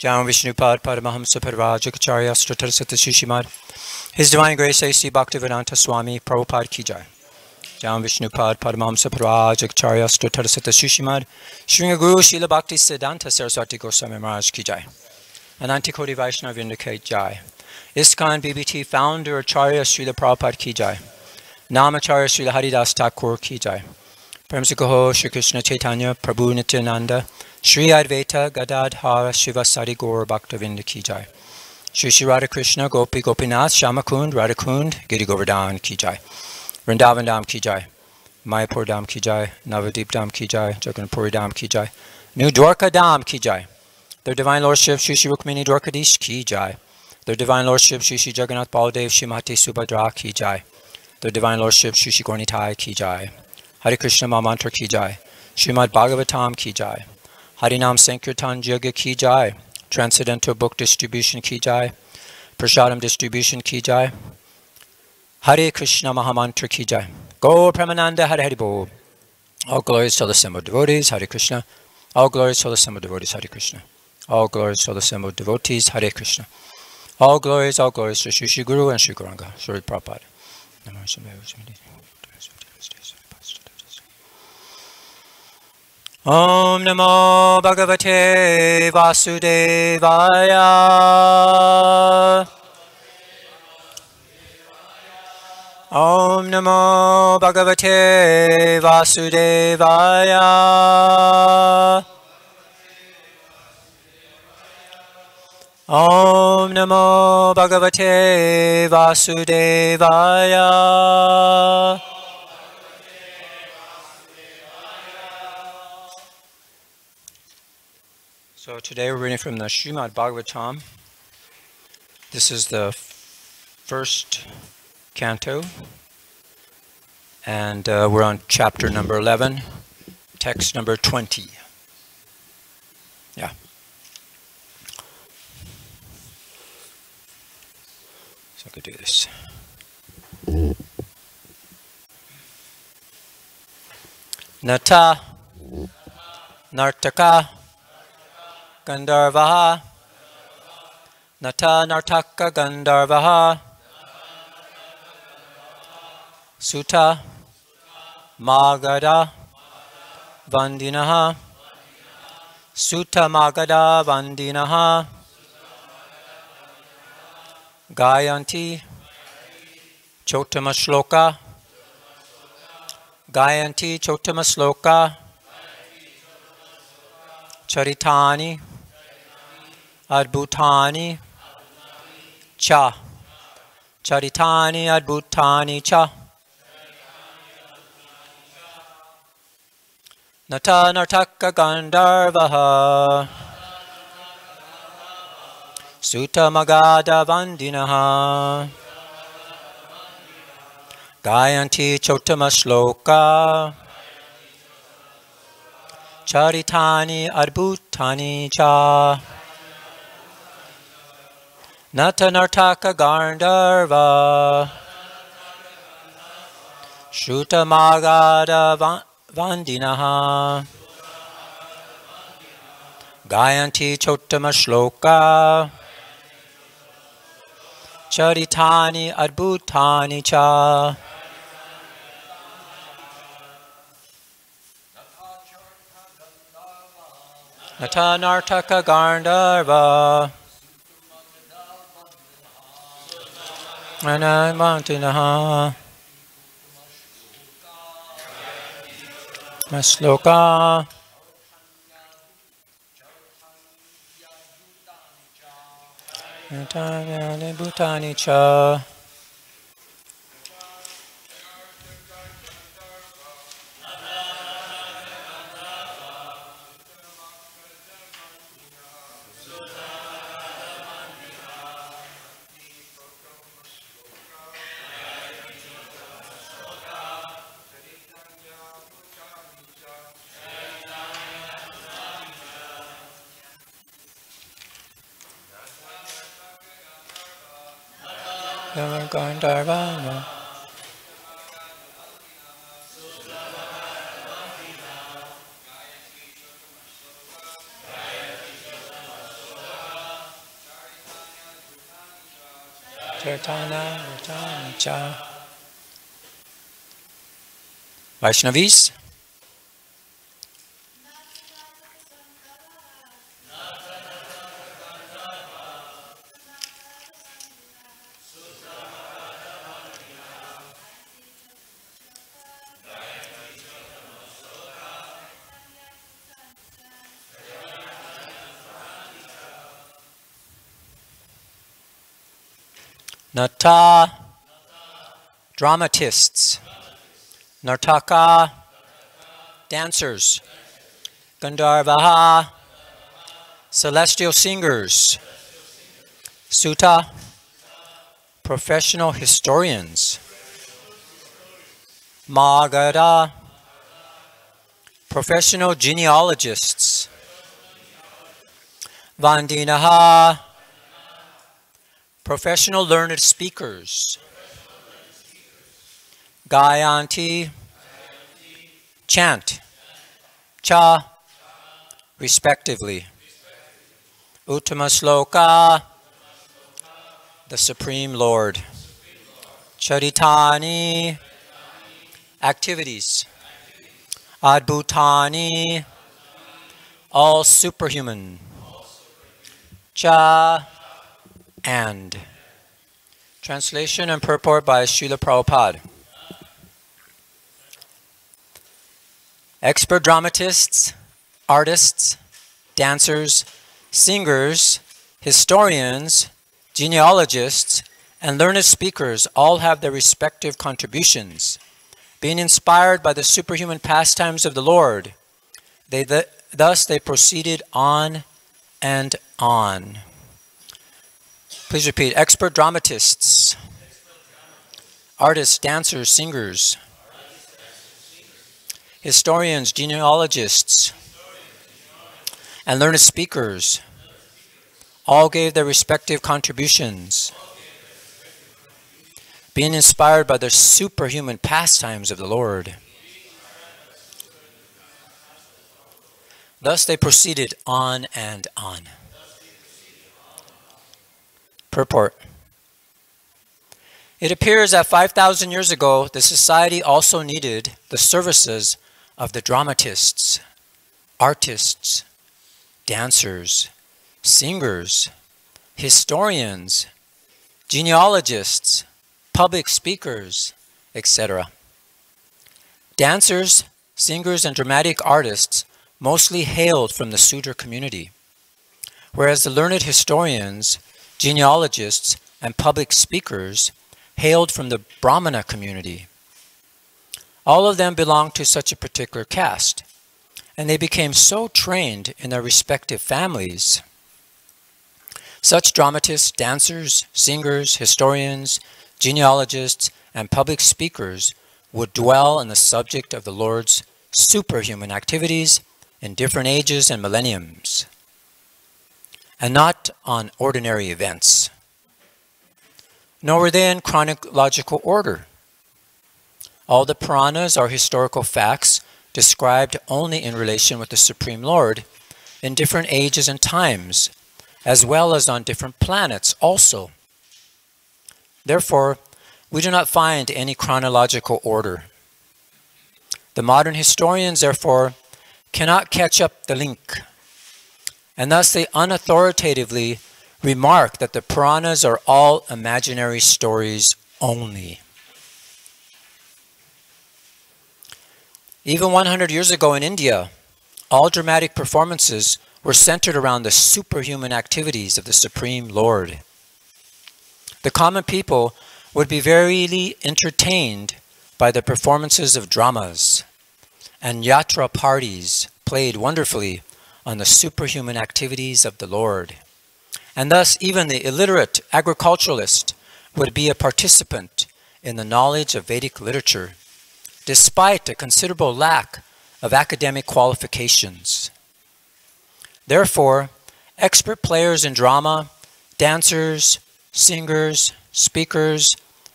Jam Vishnupad Paramahamsa Parvajacharya Stratasata Shishimad. His Divine Grace A.C. Bhaktivedanta Swami Prabhupada Ki Jai. Jam Vishnupad Paramahamsa Parvajacharya Stratasata Shishimad. Shri Guru Srila Bhakti Siddhanta Saraswati Goswami Maharaj Ki Jai. Ananti Koti Vaishnava Vindicate Jai. ISKCON BBT Founder Acharya Srila Prabhupada Ki Jai. Namacharya Srila Haridas Thakur Ki Jai. Premsikaho Shri Krishna Chaitanya Prabhu Nityananda Shri Advaita Gadadhara Shiva Sadi Gaur Bhaktavinda Ki Jai. Shri Shri Radha Krishna Gopi Gopinath Shamakund Radhakund Giri Govardhan Ki Jai. Vrindavan Dham Ki Jai. Mayapur Dham Ki Jai. Navadip Dham Ki Jai. Jagannathpuri Dham Ki Jai. New Dwarka Dham Ki Jai. Their Divine Lordship Shri Shri Rukmini Dwarkadish Ki Jai. Their Divine Lordship Shri Shri Jagannath Baldev Shrimati Subhadra Ki Jai. Their Divine Lordship Shri Shri Gornitai Ki Jai. Hare Krishna Mahamantra Ki Jai. Srimad Bhagavatam Ki Jai. Harinam Sankirtan Yoga Ki Jai. Transcendental Book Distribution Ki Jai. Prasadam Distribution Ki Jai. Hare Krishna Mahamantra Ki Jai. Go Pramananda Hare Hare Bo. All glories to the assembled devotees, Hare Krishna. All glories to the assembled devotees, Hare Krishna. All glories to the assembled devotees, Hare Krishna. All glories to Shri Shri Guru and Shri Gauranga, Shri Prabhupada. Om Namo Bhagavate Vasudevaya. Om Namo Bhagavate Vasudevaya. Om Namo Bhagavate Vasudevaya. So today we're reading from the Srimad Bhagavatam. This is the first canto, and we're on chapter number 11, text number 20. Yeah. So I could do this. Nata Nartaka Gandharvaha Nata Nartaka Gandharvaha Sutta Magada Vandinaha Sutta Magada Vandinaha Gayanti Chotama Shloka Gayanti Chotama Shloka Charitani Adbhutani Cha Charitani Adbhutani Cha Nata Nartaka Gandharvaha Sutta Magada Vandinaha Gayanti Chotama Shloka Charitani Adbhutani Cha Nata Nartaka Gandharva Sutta Magada Vandinaha Gayanti Chotama Shloka Charitani Adbhutani Cha Nata Nartaka Gandharva Vandinaha Shloka Bhutani Cha Gandharva Kirtana Vartana Cha. Vaishnavis. Nata, dramatists. Nartaka, dancers. Gandharvaha, celestial singers. Sutta, professional historians. Magadha, professional genealogists. Vandinaha, professional learned speakers. Gayanti, chant. Cha, respectively. Uttama Sloka, the Supreme Lord. Charitani, activities. Adbhutani, all superhuman. Cha, and. Translation and purport by Srila Prabhupada. Expert dramatists, artists, dancers, singers, historians, genealogists, and learned speakers all have their respective contributions. Being inspired by the superhuman pastimes of the Lord, thus they proceeded on and on. Please repeat. Expert dramatists, artists, dancers, singers, historians, genealogists, and learned speakers all gave their respective contributions, being inspired by the superhuman pastimes of the Lord. Thus they proceeded on and on. Purport. It appears that 5,000 years ago, the society also needed the services of the dramatists, artists, dancers, singers, historians, genealogists, public speakers, etc. Dancers, singers, and dramatic artists mostly hailed from the Sudra community, whereas the learned historians, genealogists, and public speakers hailed from the Brahmana community. All of them belonged to such a particular caste, and they became so trained in their respective families. Such dramatists, dancers, singers, historians, genealogists, and public speakers would dwell on the subject of the Lord's superhuman activities in different ages and millenniums, and not on ordinary events. Nor were they in chronological order. All the Puranas are historical facts described only in relation with the Supreme Lord in different ages and times, as well as on different planets also. Therefore, we do not find any chronological order. The modern historians, therefore, cannot catch up the link, and thus they unauthoritatively remark that the Puranas are all imaginary stories only. Even 100 years ago in India, all dramatic performances were centered around the superhuman activities of the Supreme Lord. The common people would be very entertained by the performances of dramas, and yatra parties played wonderfully on the superhuman activities of the Lord. And thus even the illiterate agriculturalist would be a participant in the knowledge of Vedic literature, despite a considerable lack of academic qualifications. Therefore, expert players in drama, dancers, singers, speakers,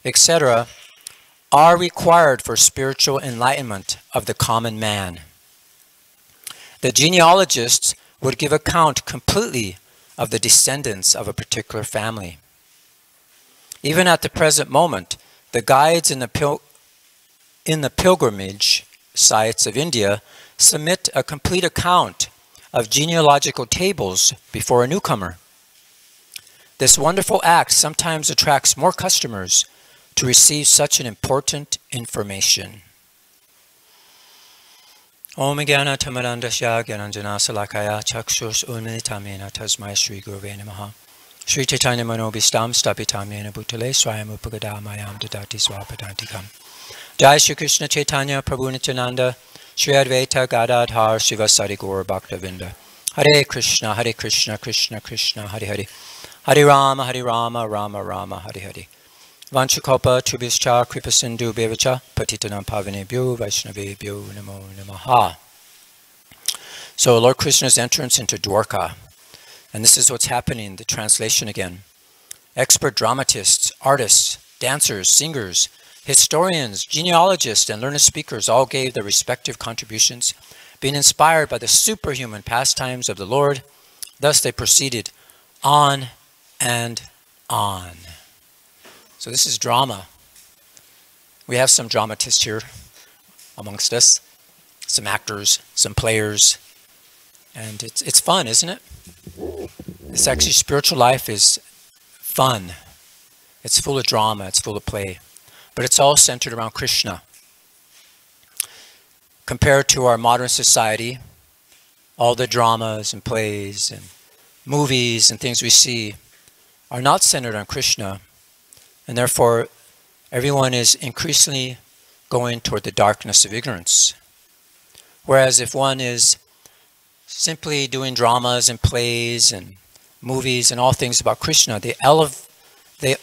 etc., are required for spiritual enlightenment of the common man. The genealogists would give account completely of the descendants of a particular family. Even at the present moment, the guides in the pilgrimage sites of India submit a complete account of genealogical tables before a newcomer. This wonderful act sometimes attracts more customers to receive such an important information. Om Jnana Tamarandasya Gyananjana Salakaya Chakshus Unmilitamena Tasmai Shri Gurave Namaha. Shri Chaitanya Manobhistam Stapitamena Bhutale Swayam Upagadamayam Dadati Swapadantikam. Jai Shri Krishna Chaitanya Prabhu Nityananda Shri Advaita Gadadhar Srivasari Gaur Bhaktavinda. Hare Krishna, Krishna Krishna, Hare Hare. Hare Rama, Rama Rama, Hare Hare. Vanchakopa Trubhischa Kripasindu Bevacha Patitanam Pavanebhyo Vaishnavebhyo Namo Namaha. So Lord Krishna's entrance into Dwarka. And this is what's happening, the translation again. Expert dramatists, artists, dancers, singers, historians, genealogists, and learned speakers all gave their respective contributions, being inspired by the superhuman pastimes of the Lord. Thus they proceeded on and on. So this is drama. We have some dramatists here amongst us, some actors, some players, and it's fun, isn't it? It's actually, spiritual life is fun. It's full of drama, it's full of play, but it's all centered around Krishna. Compared to our modern society, all the dramas and plays and movies and things we see are not centered on Krishna, and therefore everyone is increasingly going toward the darkness of ignorance. Whereas if one is simply doing dramas and plays and movies and all things about Krishna, they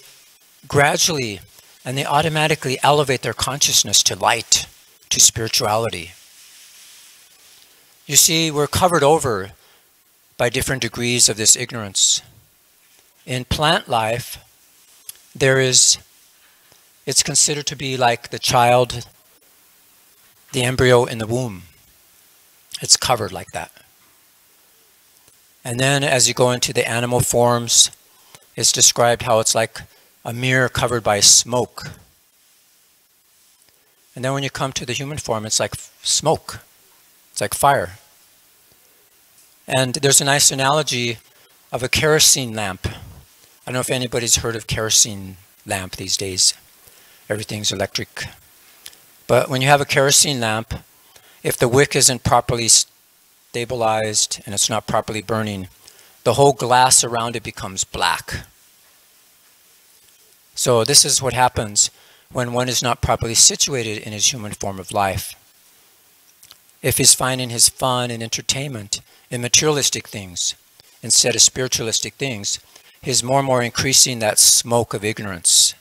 gradually and they automatically elevate their consciousness to light, to spirituality. You see, we're covered over by different degrees of this ignorance. In plant life, it's considered to be like the child, the embryo in the womb. It's covered like that. And then as you go into the animal forms, it's described how it's like a mirror covered by smoke. And then when you come to the human form, it's like smoke. It's like fire. And there's a nice analogy of a kerosene lamp. I don't know if anybody's heard of kerosene lamp these days. Everything's electric. But when you have a kerosene lamp, if the wick isn't properly stabilized and it's not properly burning, the whole glass around it becomes black. So this is what happens when one is not properly situated in his human form of life. If he's finding his fun and entertainment in materialistic things instead of spiritualistic things, he's more and more increasing that smoke of ignorance.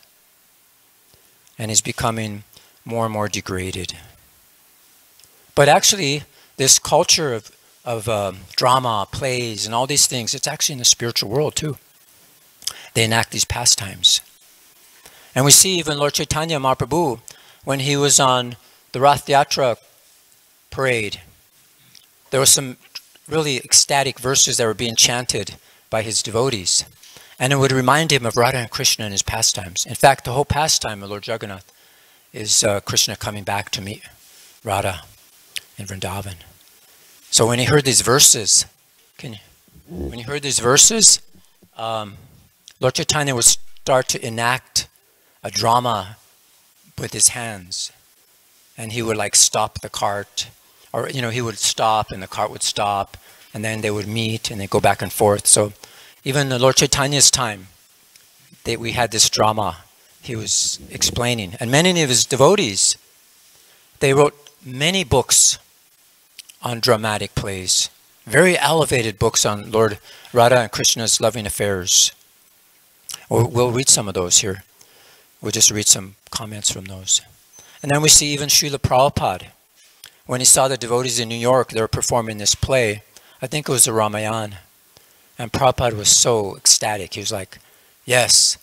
And he's becoming more and more degraded. But actually, this culture of drama, plays, and all these things, it's actually in the spiritual world too. They enact these pastimes. And we see even Lord Chaitanya Mahaprabhu, when he was on the Rath Yatra parade, there were some really ecstatic verses that were being chanted by his devotees. And it would remind him of Radha and Krishna in his pastimes. In fact, the whole pastime of Lord Jagannath is Krishna coming back to meet Radha in Vrindavan. So when he heard these verses, Lord Chaitanya would start to enact a drama with his hands. And he would like stop the cart, or he would stop and the cart would stop, and then they would meet and they go back and forth. So even in Lord Chaitanya's time, we had this drama he was explaining. And many of his devotees, they wrote many books on dramatic plays, very elevated books on Lord Radha and Krishna's loving affairs. We'll read some of those here. We'll just read some comments from those. And then we see even Srila Prabhupada. When he saw the devotees in New York, they were performing this play. I think it was the Ramayana. And Prabhupada was so ecstatic. He was like, yes,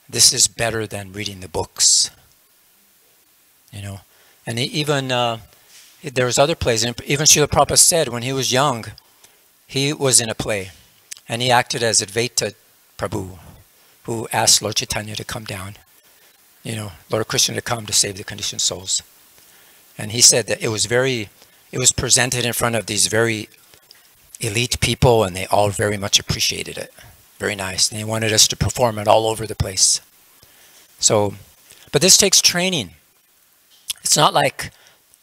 this is better than reading the books. And even, there was other plays. And even Srila Prabhupada said when he was young, he was in a play. And he acted as Advaita Prabhu. who asked Lord Chaitanya to come down, Lord Krishna to come to save the conditioned souls. And he said that it was presented in front of these very elite people, and they all very much appreciated it. Very nice. And they wanted us to perform it all over the place. So, but this takes training. It's not like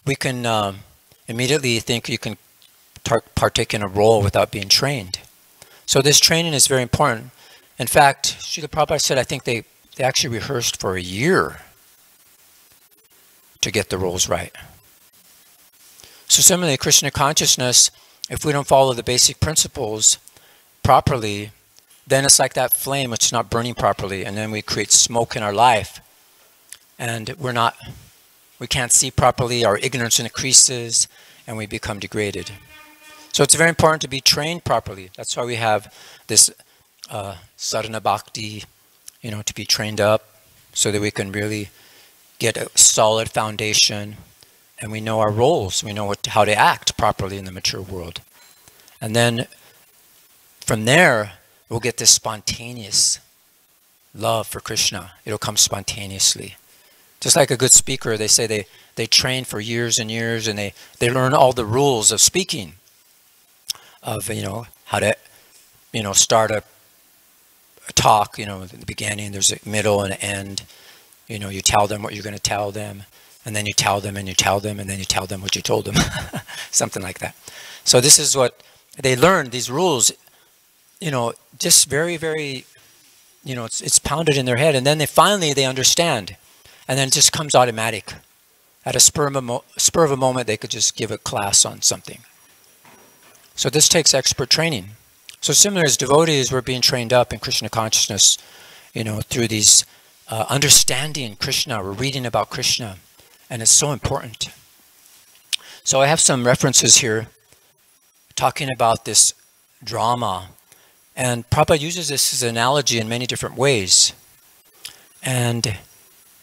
we can immediately think you can partake in a role without being trained. So this training is very important. In fact, Srila Prabhupada said, I think they actually rehearsed for a year to get the roles right. So similarly, Krishna consciousness, if we don't follow the basic principles properly, then it's like that flame which is not burning properly, and then we create smoke in our life, and we can't see properly, our ignorance increases, and we become degraded. So it's very important to be trained properly. That's why we have this sadhana bhakti, to be trained up so that we can really get a solid foundation, and we know our roles. We know how to act properly in the mature world. And then from there, we'll get this spontaneous love for Krishna. It'll come spontaneously. Just like a good speaker, they say they train for years and years, and they learn all the rules of speaking, of how to start a talk. At the beginning there's a middle and an end. You tell them what you're going to tell them, and then you tell them and you tell them, and then you tell them what you told them. Something like that. So this is what they learn, these rules, just very, very, it's pounded in their head, and then they understand, and then it just comes automatic. At a spur of a moment, they could just give a class on something. So this takes expert training. So similar as devotees, we're being trained up in Krishna consciousness, through these understanding Krishna. We're reading about Krishna, and it's so important. So I have some references here talking about this drama, and Prabhupada uses this as an analogy in many different ways. And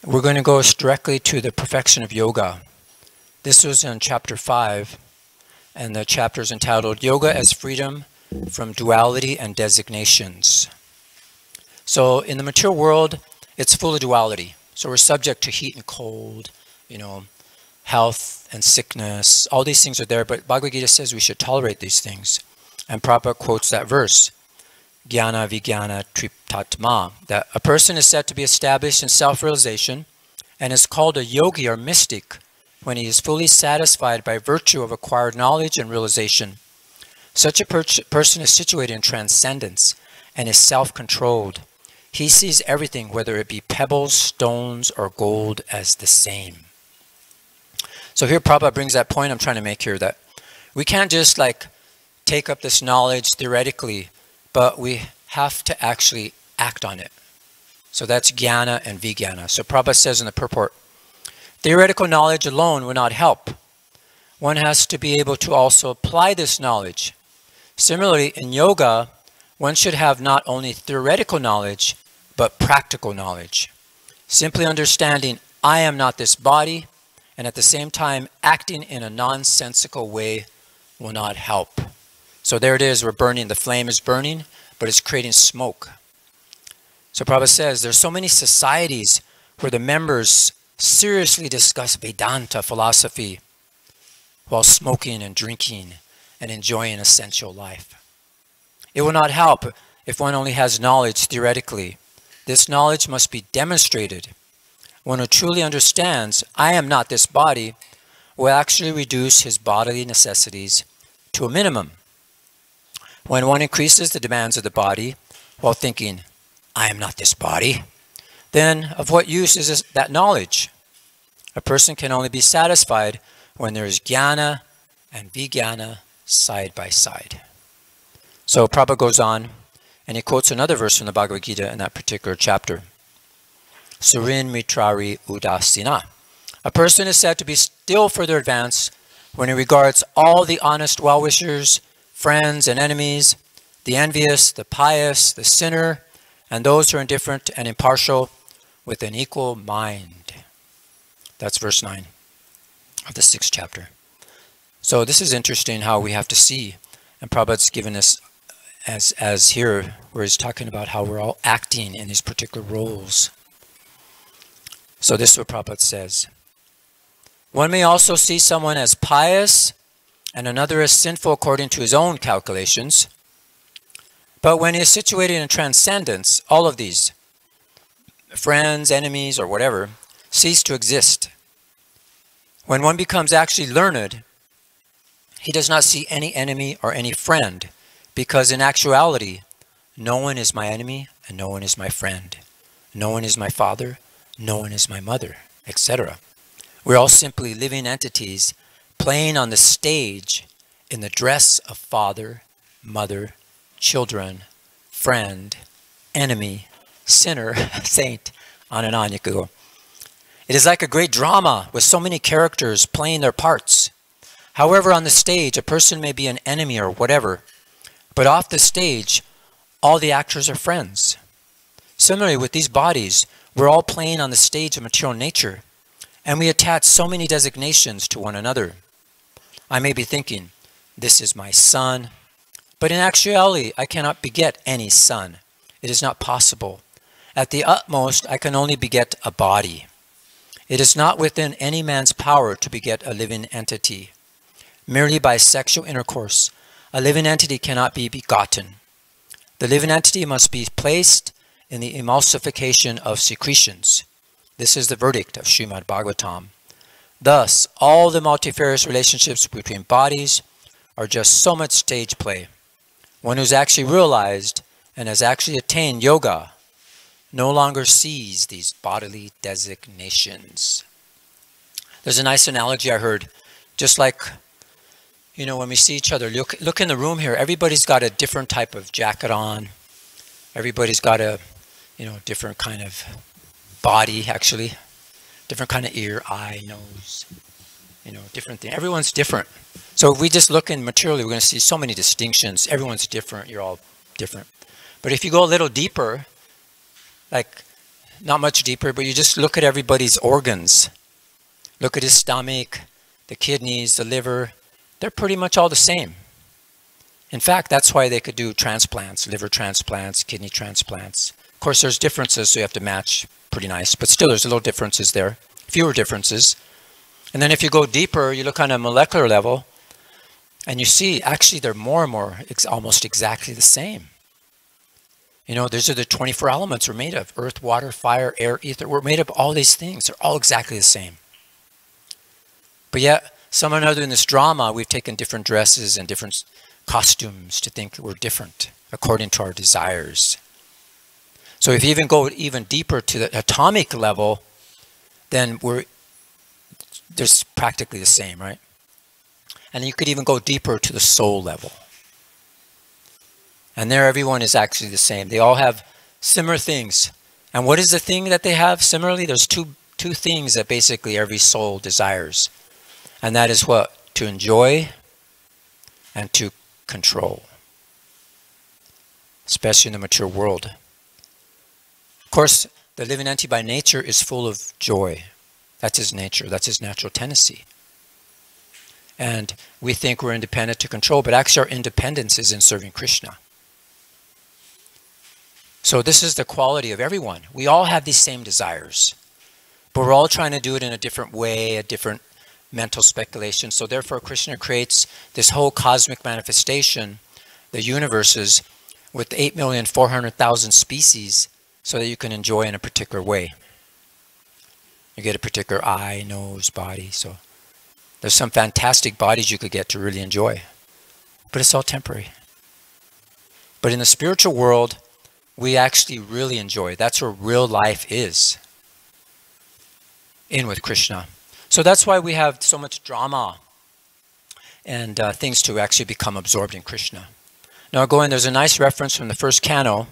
we're going to go directly to the perfection of yoga. This was in chapter 5, and the chapter is entitled Yoga as Freedom from Duality and Designations. So in the mature world, it's full of duality. So we're subject to heat and cold, health and sickness. All these things are there, but Bhagavad Gita says we should tolerate these things. And Prabhupada quotes that verse, Jnana Vijnana Triptatma, that a person is said to be established in self-realization and is called a yogi or mystic when he is fully satisfied by virtue of acquired knowledge and realization. Such a person is situated in transcendence and is self-controlled. He sees everything, whether it be pebbles, stones, or gold, as the same. So here Prabhupada brings that point I'm trying to make here, that we can't just take up this knowledge theoretically, but we have to actually act on it. So that's jnana and vijnana. So Prabhupada says in the purport, theoretical knowledge alone will not help. One has to be able to also apply this knowledge. Similarly, in yoga, one should have not only theoretical knowledge, but practical knowledge. Simply understanding, I am not this body, and at the same time acting in a nonsensical way will not help. So there it is, we're burning, the flame is burning, but it's creating smoke. So Prabhupada says, there's so many societies where the members seriously discuss Vedanta philosophy while smoking and drinking and enjoying a sensual life. It will not help if one only has knowledge theoretically. This knowledge must be demonstrated. One who truly understands, I am not this body, will actually reduce his bodily necessities to a minimum. When one increases the demands of the body while thinking, I am not this body, then of what use is that knowledge? A person can only be satisfied when there is jnana and vijnana side by side. So Prabhupada goes on, and he quotes another verse from the Bhagavad Gita in that particular chapter. Surin mitrari udasina. A person is said to be still further advanced when he regards all the honest well-wishers, friends and enemies, the envious, the pious, the sinner, and those who are indifferent and impartial with an equal mind. That's verse 9 of the 6th chapter. So this is interesting how we have to see, and Prabhupada's given us as here, where he's talking about how we're all acting in these particular roles. So this is what Prabhupada says. One may also see someone as pious and another as sinful according to his own calculations. But when he is situated in transcendence, all of these, friends, enemies, or whatever, cease to exist. When one becomes actually learned, he does not see any enemy or any friend, because in actuality, no one is my enemy and no one is my friend. No one is my father, no one is my mother, etc. We're all simply living entities playing on the stage in the dress of father, mother, children, friend, enemy, sinner, saint, on and on you could go. It is like a great drama with so many characters playing their parts. However, on the stage, a person may be an enemy or whatever, but off the stage, all the actors are friends. Similarly, with these bodies, we're all playing on the stage of material nature, and we attach so many designations to one another. I may be thinking, this is my son, but in actuality, I cannot beget any son. It is not possible. At the utmost, I can only beget a body. It is not within any man's power to beget a living entity. Merely by sexual intercourse, a living entity cannot be begotten. The living entity must be placed in the emulsification of secretions. This is the verdict of Srimad Bhagavatam. Thus, all the multifarious relationships between bodies are just so much stage play. One who's actually realized and has actually attained yoga no longer sees these bodily designations. There's a nice analogy I heard, just like, you know, when we see each other, look in the room here, everybody's got a different type of jacket on. Everybody's got a, you know, different kind of body, actually. Different kind of ear, eye, nose, you know, different thing. Everyone's different. So if we just look in materially, we're going to see so many distinctions. Everyone's different. You're all different. But if you go a little deeper, like not much deeper, but you just look at everybody's organs. Look at his stomach, the kidneys, the liver. They're pretty much all the same. In fact, that's why they could do transplants, liver transplants, kidney transplants. Of course, there's differences, so you have to match pretty nice. But still, there's little differences there, fewer differences. And then if you go deeper, you look on a molecular level, and you see, actually, they're more and more almost exactly the same. You know, these are the 24 elements we're made of. Earth, water, fire, air, ether. We're made of all these things. They're all exactly the same. But yet, somehow or another in this drama, we've taken different dresses and different costumes to think we're different according to our desires. So if you even go even deeper to the atomic level, then there's practically the same, right? And you could even go deeper to the soul level. And there everyone is actually the same. They all have similar things. And what is the thing that they have similarly? There's two things that basically every soul desires. And that is what? To enjoy and to control. Especially in the mature world. Of course, the living entity by nature is full of joy. That's his nature. That's his natural tendency. And we think we're independent to control, but actually our independence is in serving Krishna. So this is the quality of everyone. We all have these same desires, but we're all trying to do it in a different way, a different mental speculation. So therefore Krishna creates this whole cosmic manifestation, the universes, with 8,400,000 species, so that you can enjoy in a particular way. You get a particular eye, nose, body. So there's some fantastic bodies you could get to really enjoy. But it's all temporary. But in the spiritual world, we actually really enjoy. That's where real life is. In with Krishna. So that's why we have so much drama and things to actually become absorbed in Krishna. Now go in, there's a nice reference from the first canto.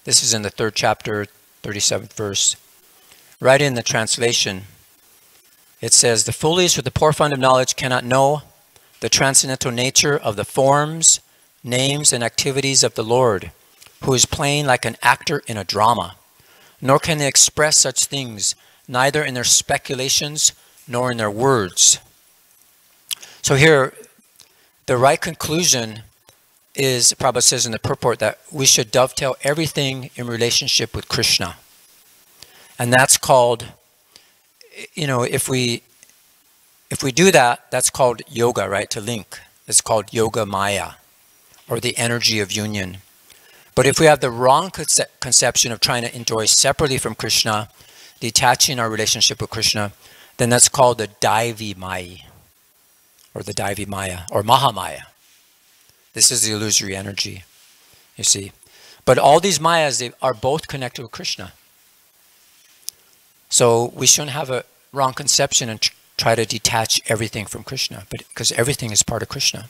This is in the 3rd chapter, 37th verse. Right in the translation, it says, the foolish with the poor fund of knowledge cannot know the transcendental nature of the forms, names, and activities of the Lord, who is playing like an actor in a drama. Nor can they express such things, neither in their speculations nor in their words. So here, the right conclusion is, Prabhupada says in the purport, that we should dovetail everything in relationship with Krishna. And that's called, if we do that, that's called yoga, right? To link. It's called yoga maya, or the energy of union. But if we have the wrong conception of trying to enjoy separately from Krishna, detaching our relationship with Krishna, then that's called the Daivi Maya, or the Daivi Maya, or Mahamaya. This is the illusory energy, you see. But all these Mayas, they are both connected with Krishna. So we shouldn't have a wrong conception and try to detach everything from Krishna, because everything is part of Krishna.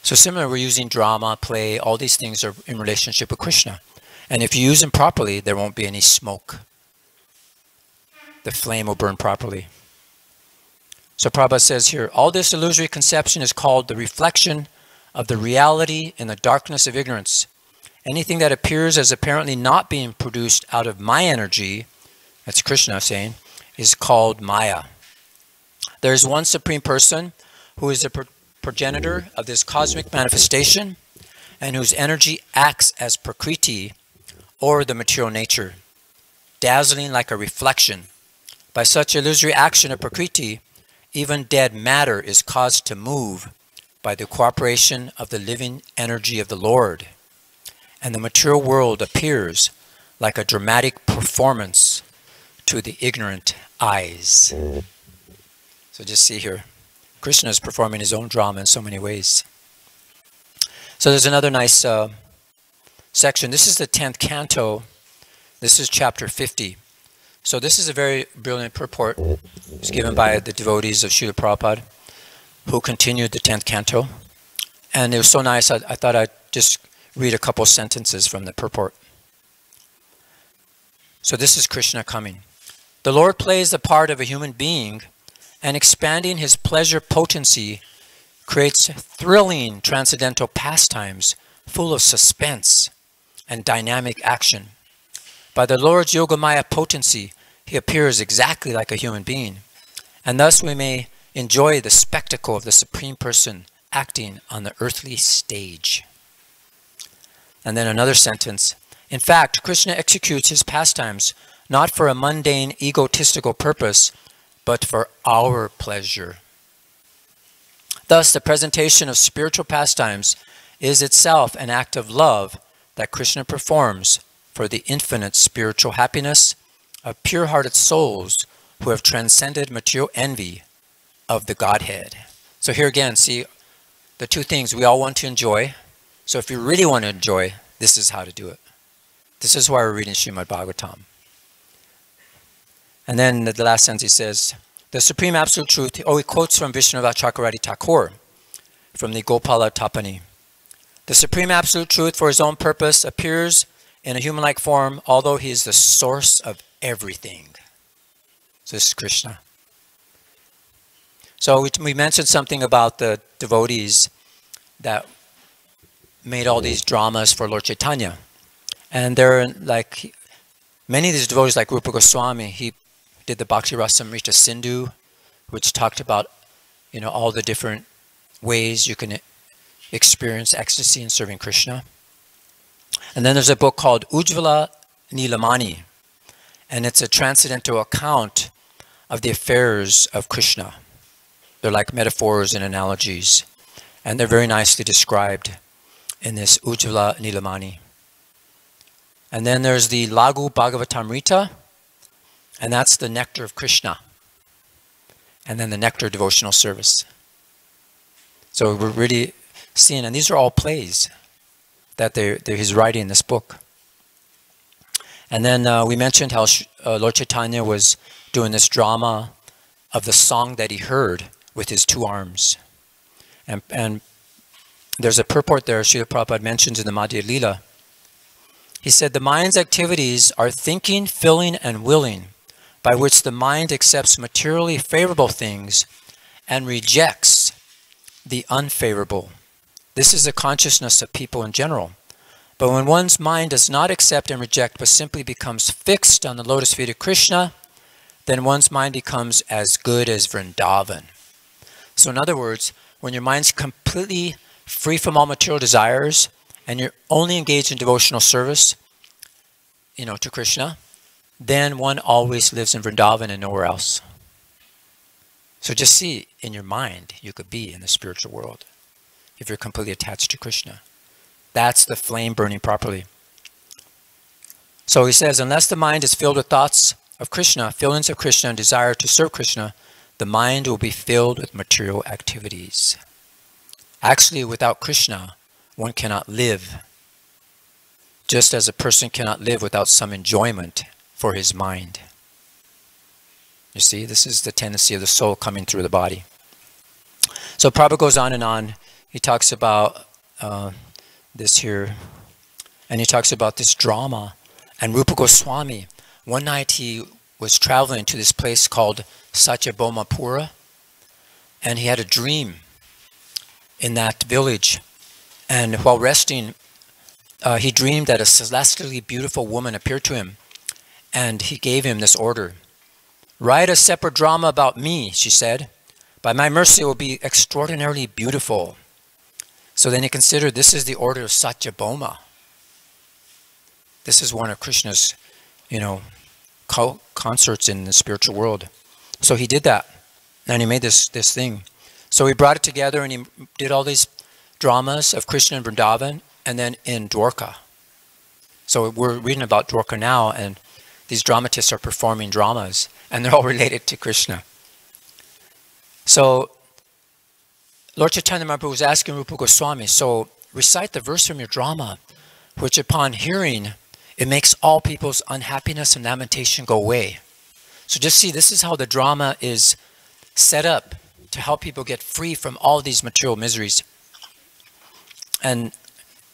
So similar, we're using drama, play, all these things are in relationship with Krishna. And if you use them properly, there won't be any smoke. The flame will burn properly. So Prabhupada says here, all this illusory conception is called the reflection of the reality in the darkness of ignorance. Anything that appears as apparently not being produced out of my energy, that's Krishna saying, is called Maya. There is one Supreme Person who is the progenitor of this cosmic manifestation and whose energy acts as Prakriti, or the material nature, dazzling like a reflection. By such illusory action of Prakriti, even dead matter is caused to move by the cooperation of the living energy of the Lord, and the material world appears like a dramatic performance to the ignorant eyes. So just see here, Krishna is performing his own drama in so many ways. So there's another nice section. This is the 10th canto. This is chapter 50. So this is a very brilliant purport. It's given by the devotees of Srila Prabhupada, who continued the 10th canto. And it was so nice, I thought I'd just read a couple sentences from the purport. So this is Krishna coming. The Lord plays the part of a human being, and expanding his pleasure potency creates thrilling transcendental pastimes full of suspense and dynamic action. By the Lord's Yogamaya potency, he appears exactly like a human being, and thus we may enjoy the spectacle of the Supreme Person acting on the earthly stage. And then another sentence. In fact, Krishna executes his pastimes not for a mundane egotistical purpose, but for our pleasure. Thus, the presentation of spiritual pastimes is itself an act of love that Krishna performs for the infinite spiritual happiness of pure-hearted souls who have transcended material envy of the Godhead. So here again, see the two things we all want to enjoy. So if you really want to enjoy, this is how to do it. This is why we're reading Srimad Bhagavatam. And then the last sentence he says, the Supreme Absolute Truth, he quotes from Vishnava Chakravarti Thakur from the Gopala Tapani. The Supreme Absolute Truth for his own purpose appears in a human-like form, although he is the source of everything. So this is Krishna. So we mentioned something about the devotees that made all these dramas for Lord Chaitanya. And there are like many of these devotees, like Rupa Goswami, he did the Bhakti Rasamrita Sindhu, which talked about, all the different ways you can experience ecstasy in serving Krishna. And then there's a book called Ujjvala Nilamani, and it's a transcendental account of the affairs of Krishna. They're like metaphors and analogies, and they're very nicely described in this Ujjvala Nilamani. And then there's the Lagu Bhagavatamrita, and that's the nectar of Krishna. And then the nectar devotional service. So we're really seeing, and these are all plays that he's writing in this book. And then we mentioned how Lord Chaitanya was doing this drama of the song that he heard with his two arms. And there's a purport there Srila Prabhupada mentions in the Madhya Lila. He said, the mind's activities are thinking, feeling, and willing, by which the mind accepts materially favorable things and rejects the unfavorable. This is the consciousness of people in general. But when one's mind does not accept and reject, but simply becomes fixed on the lotus feet of Krishna, then one's mind becomes as good as Vrindavan. So in other words, when your mind's completely free from all material desires, and you're only engaged in devotional service, to Krishna, then one always lives in Vrindavan and nowhere else. So just see, in your mind, you could be in the spiritual world if you're completely attached to Krishna. That's the flame burning properly. So he says, unless the mind is filled with thoughts of Krishna, feelings of Krishna, and desire to serve Krishna, the mind will be filled with material activities. Actually, without Krishna, one cannot live. Just as a person cannot live without some enjoyment for his mind. You see, this is the tendency of the soul coming through the body. So Prabhupada goes on and on. He talks about this here. And he talks about this drama. And Rupa Goswami, one night he was traveling to this place called Satyabhaumapura. And he had a dream in that village. And while resting, he dreamed that a celestially beautiful woman appeared to him. And he gave him this order. Write a separate drama about me, she said. By my mercy it will be extraordinarily beautiful. So then he considered this is the order of Satyabhauma. This is one of Krishna's, consorts in the spiritual world. So he did that. And he made this thing. So he brought it together and he did all these dramas of Krishna in Vrindavan and then in Dwarka. So we're reading about Dwarka now, and these dramatists are performing dramas, and they're all related to Krishna. So Lord Chaitanya Mahaprabhu was asking Rupa Goswami, so recite the verse from your drama, which upon hearing, it makes all people's unhappiness and lamentation go away. So just see, this is how the drama is set up to help people get free from all these material miseries. And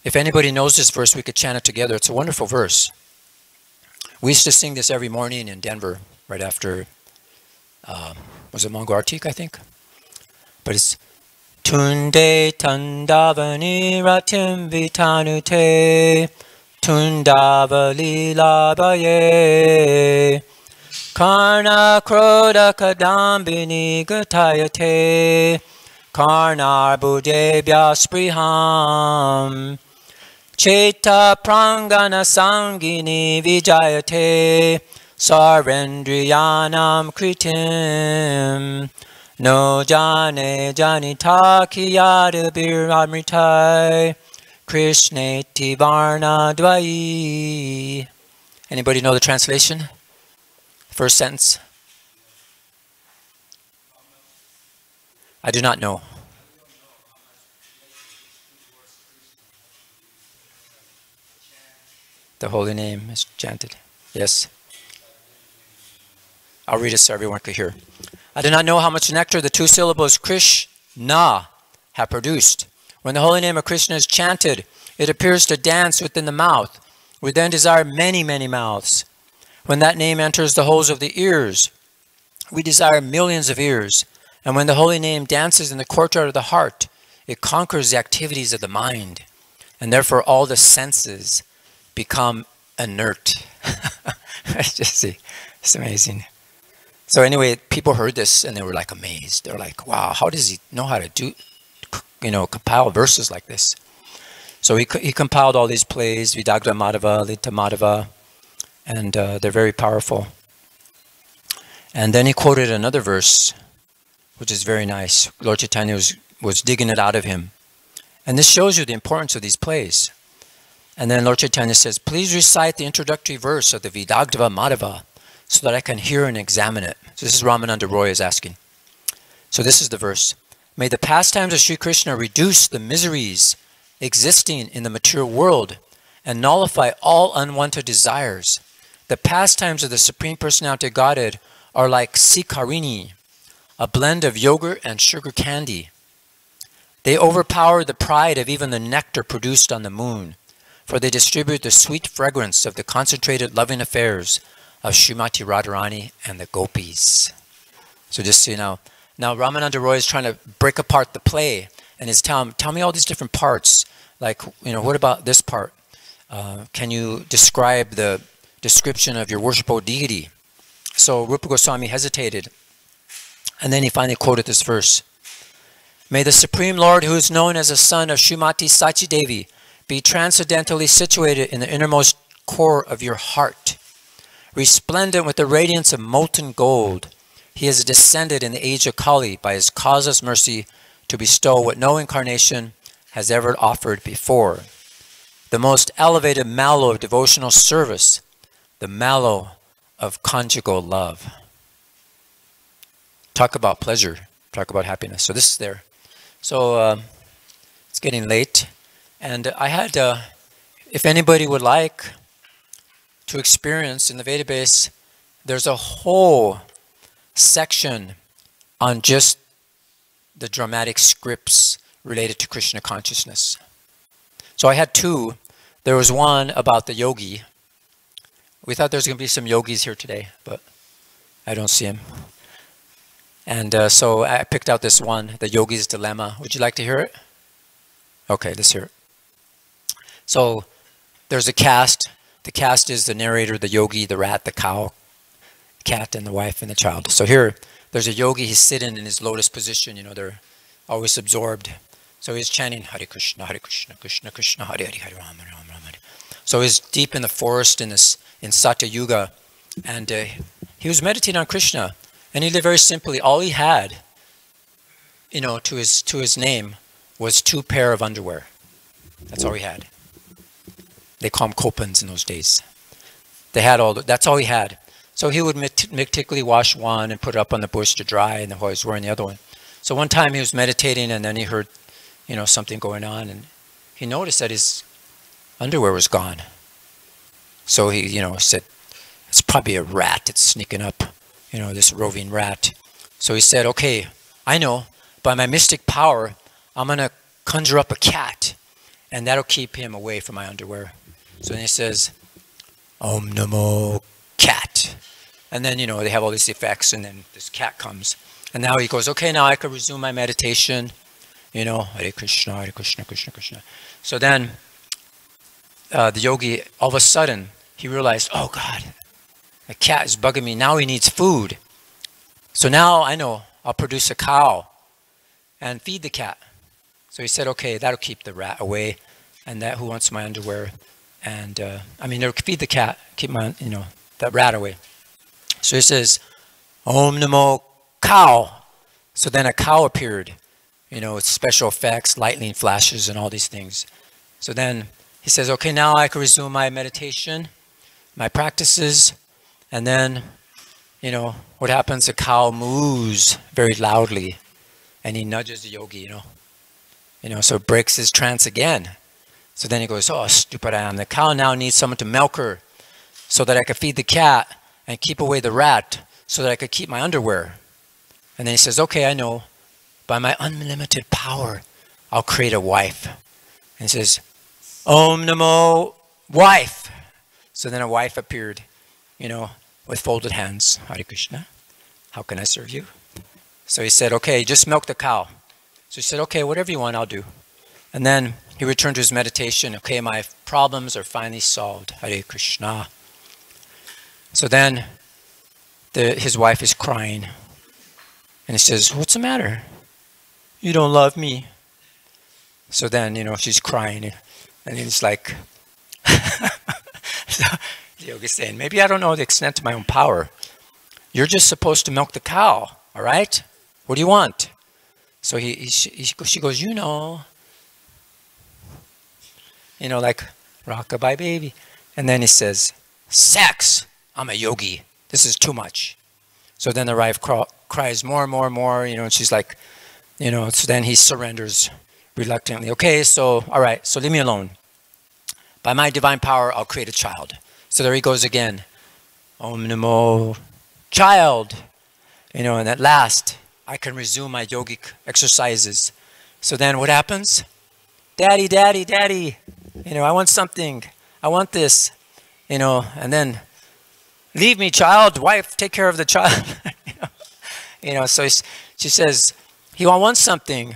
if anybody knows this verse, we could chant it together. It's a wonderful verse. We used to sing this every morning in Denver, right after, was it Mango Artik, I think? But it's Tunde Tandavani Ratim Vitanute Tundavali Labaye Karna Kroda Kadambini Gatayate Karnar Bude Vyaspriham Cheta Prangana Sangini Vijayate Sarendriyanam Kritim No Jane Janita Kiyada Biramritai Krishneti Varna Dvai. Anybody know the translation? First sentence. I do not know. The holy name is chanted. Yes. I'll read it so everyone can hear. I do not know how much nectar the two syllables Krishna have produced. When the holy name of Krishna is chanted, it appears to dance within the mouth. We then desire many, many mouths. When that name enters the holes of the ears, we desire millions of ears. And when the holy name dances in the courtyard of the heart, it conquers the activities of the mind. And therefore all the senses become inert. Just see, it's amazing. So anyway, people heard this and they were like amazed. They're like, wow, how does he know how to do, compile verses like this? So he compiled all these plays, Vidagdha Madhava, Lita Madhava, and they're very powerful. And then he quoted another verse, which is very nice. Lord Chaitanya was digging it out of him. And this shows you the importance of these plays. And then Lord Chaitanya says, please recite the introductory verse of the Vidagdha Madhava so that I can hear and examine it. So this is Ramananda Roy is asking. So this is the verse. May the pastimes of Sri Krishna reduce the miseries existing in the material world and nullify all unwanted desires. The pastimes of the Supreme Personality of Godhead are like sikarini, a blend of yogurt and sugar candy. They overpower the pride of even the nectar produced on the moon, for they distribute the sweet fragrance of the concentrated loving affairs of Srimati Radharani and the gopis. So just so you know, now Ramananda Roy is trying to break apart the play and is telling, tell me all these different parts. Like, what about this part? Can you describe the description of your worshipful deity? So Rupa Goswami hesitated, and then he finally quoted this verse. May the Supreme Lord, who is known as the son of Srimati Sachi Devi, be transcendentally situated in the innermost core of your heart. Resplendent with the radiance of molten gold, he has descended in the age of Kali by his causeless mercy to bestow what no incarnation has ever offered before. The most elevated mallow of devotional service, the mallow of conjugal love. Talk about pleasure, talk about happiness. So this is there. So it's getting late, and I had, if anybody would like to experience in the Veda base, there's a whole section on just the dramatic scripts related to Krishna consciousness. So I had two. There was one about the yogi. We thought there was going to be some yogis here today, but I don't see him. And so I picked out this one, the yogi's dilemma. Would you like to hear it? Okay, let's hear it. So there's a caste. The caste is the narrator, the yogi, the rat, the cow, cat, and the wife and the child. So here, there's a yogi. He's sitting in his lotus position. You know, they're always absorbed. So he's chanting Hare Krishna, Krishna Krishna, Hare Hare, Hare Rama, Rama Rama. So he's deep in the forest in Satya Yuga, and he was meditating on Krishna, and he lived very simply. All he had, you know, to his name was 2 pair of underwear. That's all he had. They call them kopans in those days. They had that's all he had. So he would meticulously wash one and put it up on the bush to dry, and then he was wearing the other one. So one time he was meditating, and then he heard, you know, something going on, and he noticed that his underwear was gone. So he, you know, said, it's probably a rat that's sneaking up, you know, this roving rat. So he said, okay, I know, by my mystic power, I'm going to conjure up a cat, and that'll keep him away from my underwear. So then he says, Om Namo Cat. And then, you know, they have all these effects, and then this cat comes. And now he goes, okay, now I can resume my meditation. You know, Hare Krishna, Krishna Krishna. So then the yogi, all of a sudden, he realized, oh God, the cat is bugging me. Now he needs food. So now I know, I'll produce a cow and feed the cat. So he said, okay, that'll keep the rat away, and that who wants my underwear. And they'll feed the cat, keep my, you know, that rat away. So he says, Om Namo Cow. So then a cow appeared, you know, with special effects, lightning flashes and all these things. So then he says, okay, now I can resume my meditation, my practices. And then, you know, what happens? The cow moos very loudly, and he nudges the yogi, you know, so it breaks his trance again. So then he goes, oh, stupid I am. The cow now needs someone to milk her so that I could feed the cat and keep away the rat so that I could keep my underwear. And then he says, okay, I know. By my unlimited power, I'll create a wife. And he says, Om Namo Wife. So then a wife appeared, you know, with folded hands. Hare Krishna, how can I serve you? So he said, okay, just milk the cow. So he said, okay, whatever you want, I'll do. And then he returned to his meditation. Okay, my problems are finally solved. Hare Krishna. So then his wife is crying. And he says, what's the matter? You don't love me. So then, you know, she's crying. And he's like, so the yogi's saying, maybe I don't know the extent of my own power. You're just supposed to milk the cow, all right? What do you want? So she goes, you know, like rock-a-bye baby. And then he says, sex, I'm a yogi. This is too much. So then the wife cries more and more and more, you know, and she's like, you know, so then he surrenders reluctantly. Okay, so, all right, so leave me alone. By my divine power, I'll create a child. So there he goes again. Om Namo, child. You know, and at last, I can resume my yogic exercises. So then what happens? Daddy, daddy, daddy. You know, I want something. I want this. You know, and then, leave me, child. Wife, take care of the child. You know, so she says, he wants something.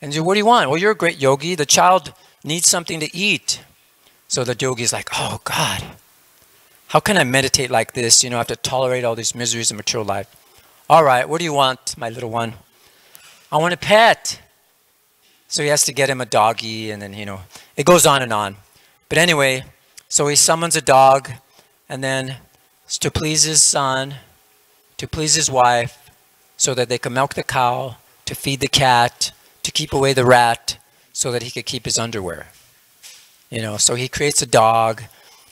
And what do you want? Well, you're a great yogi. The child needs something to eat. So the yogi is like, oh, God. How can I meditate like this? You know, I have to tolerate all these miseries of material life. All right, what do you want, my little one? I want a pet. So he has to get him a doggy, and then, you know, it goes on and on. But anyway, so he summons a dog, and then to please his son, to please his wife, so that they can milk the cow, to feed the cat, to keep away the rat, so that he could keep his underwear. You know, so he creates a dog,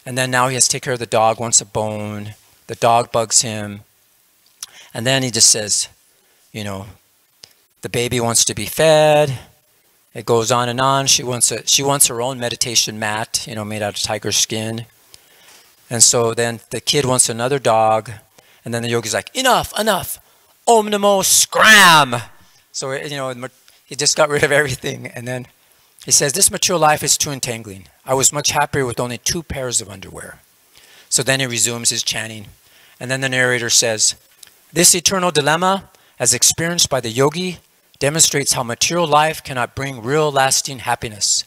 and then now he has to take care of the dog, wants a bone. The dog bugs him. And then he just says, you know, the baby wants to be fed. It goes on and on. She wants her own meditation mat, you know, made out of tiger skin. And so then the kid wants another dog. And then the yogi's like, enough, enough. Om Namo, scram. So, you know, he just got rid of everything. And then he says, this mature life is too entangling. I was much happier with only 2 pairs of underwear. So then he resumes his chanting. And then the narrator says, this eternal dilemma, as experienced by the yogi, demonstrates how material life cannot bring real lasting happiness,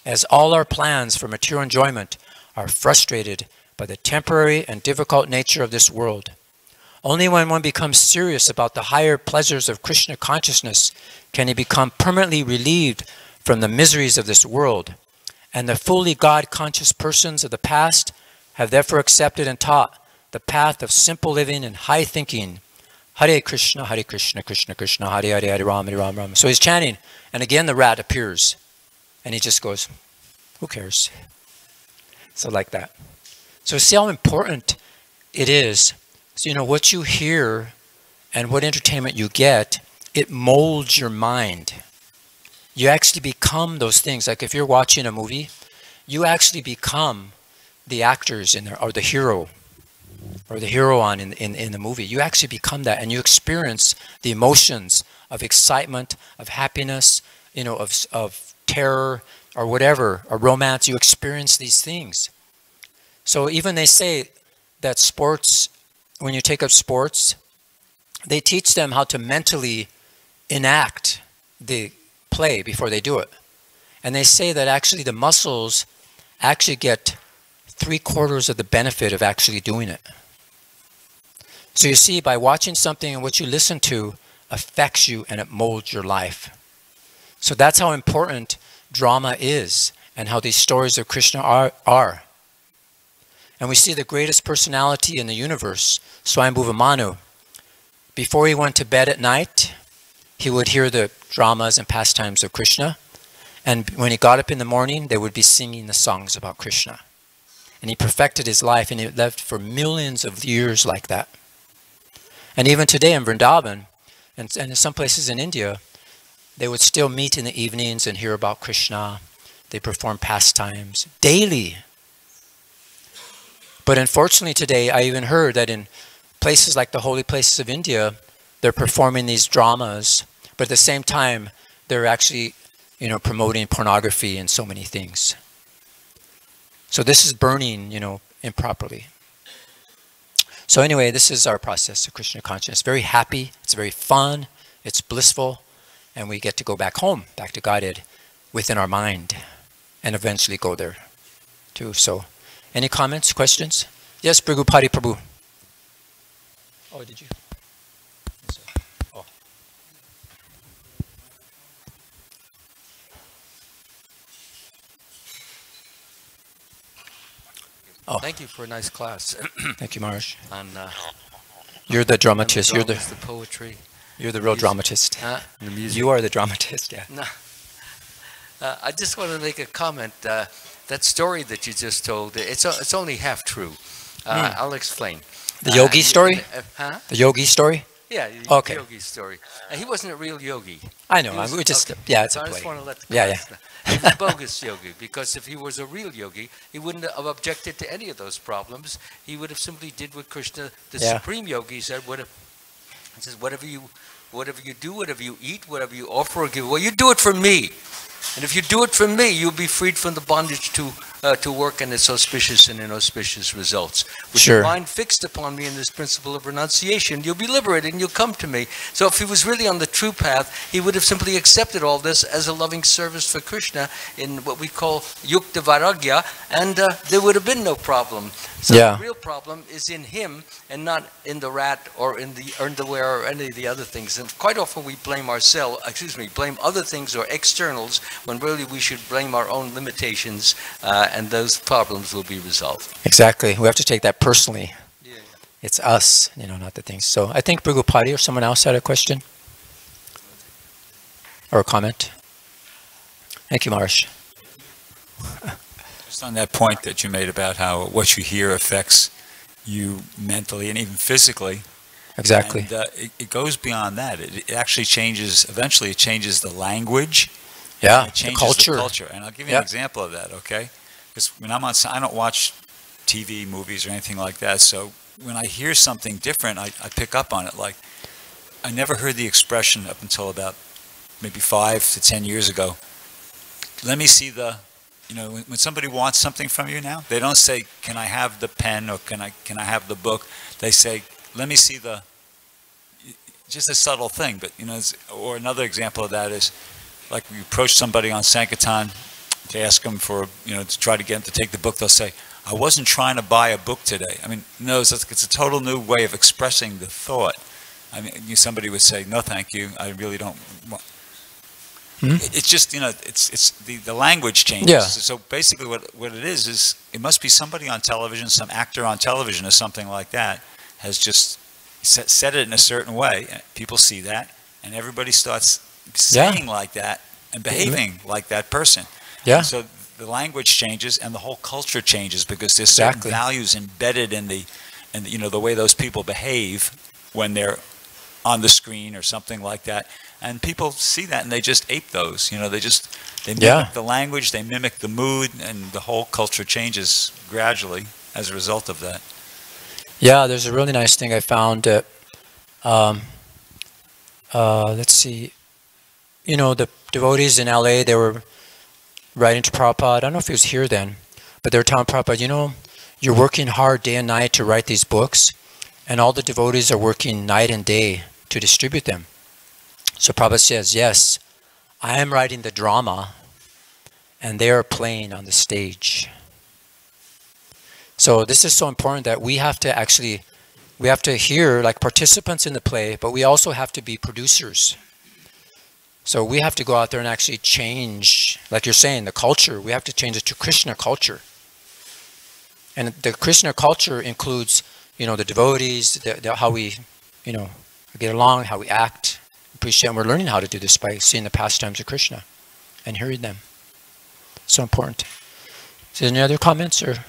as all our plans for material enjoyment are frustrated by the temporary and difficult nature of this world. Only when one becomes serious about the higher pleasures of Krishna consciousness can he become permanently relieved from the miseries of this world. And the fully God-conscious persons of the past have therefore accepted and taught the path of simple living and high thinking. Hare Krishna, Krishna Krishna, Hare Hare, Hare Rama, Hare Rama, Rama. So he's chanting, and again the rat appears, and he just goes, who cares? So like that. So see how important it is. So, you know, what you hear and what entertainment you get, it molds your mind. You actually become those things. Like if you're watching a movie, you actually become the actors in there, or the hero, or the heroine in the movie. You actually become that, and you experience the emotions of excitement, of happiness, you know, of terror, or whatever, or romance. You experience these things. So even they say that sports, when you take up sports, they teach them how to mentally enact the play before they do it. And they say that actually the muscles actually get 3/4 of the benefit of actually doing it. So you see, by watching something and what you listen to affects you and it molds your life. So that's how important drama is, and how these stories of Krishna are. And we see the greatest personality in the universe, Swayambhuva Manu. Before he went to bed at night, he would hear the dramas and pastimes of Krishna. And when he got up in the morning, they would be singing the songs about Krishna. And he perfected his life, and he lived for millions of years like that. And even today in Vrindavan, and in some places in India, they would still meet in the evenings and hear about Krishna. They perform pastimes daily. But unfortunately today, I even heard that in places like the holy places of India, they're performing these dramas, but at the same time, they're actually, you know, promoting pornography and so many things. So this is burning, you know, improperly. So anyway, this is our process of Krishna consciousness. Very happy, it's very fun, it's blissful, and we get to go back home, back to Godhead, within our mind, and eventually go there too. So, any comments, questions? Yes, Gaudacandra Prabhu. Oh, did you? Yes, sir. Oh. Oh. Thank you for a nice class. Thank you, Maharaj. On, you're the dramatist. You're the poetry. You're the real dramatist. The music. You are the dramatist, yeah. No. I just want to make a comment. That story that you just told, it's only half true. I'll explain. The yogi story? Huh? The yogi story? Yeah, the okay. yogi story. He wasn't a real yogi. I know. We just okay. Yeah, it's so a play. I just want to let the yeah. He was a bogus yogi, because if he was a real yogi, he wouldn't have objected to any of those problems. He would have simply did what Krishna, the supreme yogi, said. He says, whatever you do, whatever you eat, whatever you offer or give, well, you do it for me. And if you do it for me, you'll be freed from the bondage to work in its auspicious and inauspicious results. With your mind fixed upon me in this principle of renunciation, you'll be liberated and you'll come to me. So if he was really on the true path, he would have simply accepted all this as a loving service for Krishna in what we call yukta vairagya, and there would have been no problem. So Yeah. the real problem is in him and not in the rat or in the underwear or any of the other things. And quite often we blame blame other things or externals when really we should blame our own limitations, and those problems will be resolved. Exactly. We have to take that personally. Yeah. It's us, not the things. So I think Brigupati or someone else had a question or a comment. Thank you, Marsh. Just on that point that you made about how what you hear affects you mentally and even physically. Exactly. And it goes beyond that. It actually changes, eventually it changes the language. Yeah, It changes the culture. And I'll give you an example of that, okay? Because when I don't watch TV, movies, or anything like that, so when I hear something different, I pick up on it. Like, I never heard the expression up until about maybe 5 to 10 years ago. Let me see when somebody wants something from you now, they don't say, can I have the pen or can I have the book? They say, let me see just a subtle thing. But, or another example of that is, like we approach somebody on Sankirtan to ask them for, to try to get them to take the book, they'll say, I wasn't trying to buy a book today. I mean, no, it's a total new way of expressing the thought. I mean, somebody would say, no, thank you, I really don't want. It's just, it's the language changes. Yeah. So basically what it is it must be somebody on television, some actor on television or something like that has just said it in a certain way. And people see that, and everybody starts saying like that and behaving like that person. Yeah. And so the language changes and the whole culture changes because there's certain values embedded in the way those people behave when they're on the screen or something like that. And people see that and they just ape those. They mimic the language, they mimic the mood, and the whole culture changes gradually as a result of that. Yeah, there's a really nice thing I found. Let's see. The devotees in LA, they were writing to Prabhupada. I don't know if he was here then, but they were telling Prabhupada, you're working hard day and night to write these books, and all the devotees are working night and day to distribute them. So Prabhupada says, yes, I am writing the drama, and they are playing on the stage. So this is so important that we have to hear like participants in the play, but we also have to be producers. So we have to go out there and actually change, like you're saying, the culture. We have to change it to Krishna culture. And the Krishna culture includes, the devotees, how we, get along, how we act, appreciate. And we're learning how to do this by seeing the pastimes of Krishna and hearing them. So important. Is there any other comments or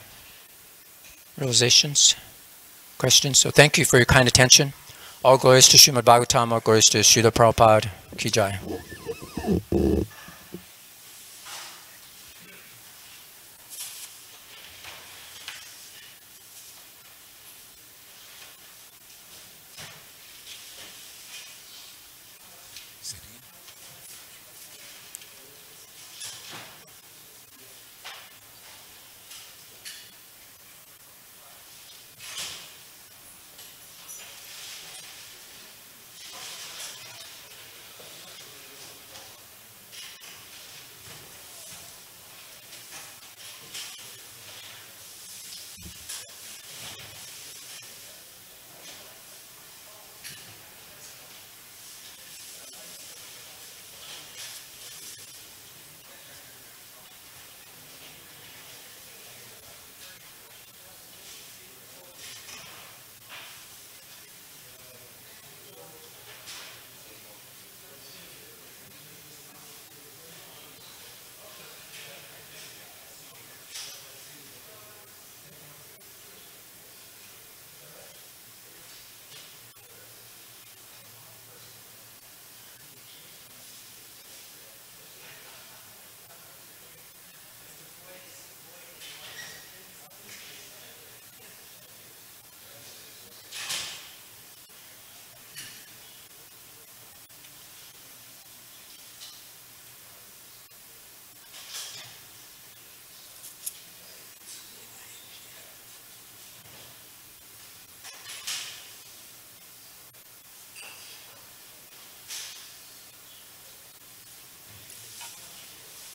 realizations, questions? So thank you for your kind attention. All glories to Srimad Bhagavatam, all glories to Srila Prabhupada. Ki Jai.